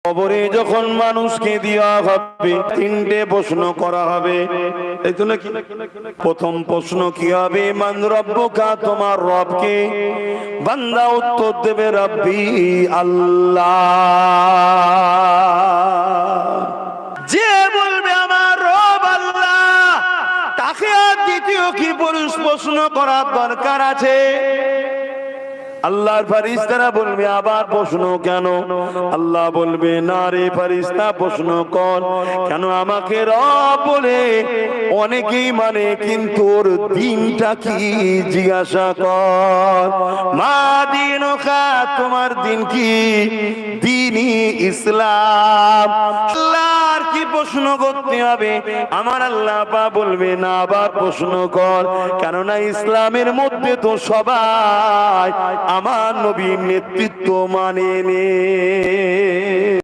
কবরে যখন মানুষকে দেওয়া হবে তিনটে প্রশ্ন করা হবে, এই তো নাকি? প্রথম প্রশ্ন কি হবে? মান রব্বুকা, তোমার রবকে? বান্দা উত্তর দেবে রব্বি আল্লাহ। যে বলবে আমার রব আল্লাহ, তাকে আর দ্বিতীয় কি প্রশ্ন করার দরকার আছে? আল্লাহর ফেরেশতারা বলবে আবার প্রশ্ন কেন? আল্লাহ বলবে না রে ফেরেশতা, প্রশ্ন কর কেন আমাকে রব বলে অনেকেই মানে, কিন্তু ওর দিনটা কি জিজ্ঞাসা কর। মা দিনুকা, তোমার দিন কি? দ্বীনি ইসলাম। আল্লাহর কি প্রশ্ন করতে হবে? আমার আল্লাহ পাক বলবে না, আবার প্রশ্ন কর, কেননা ইসলামের মধ্যে তো সবাই আমার নবীর নেতৃত্ব মানে নে।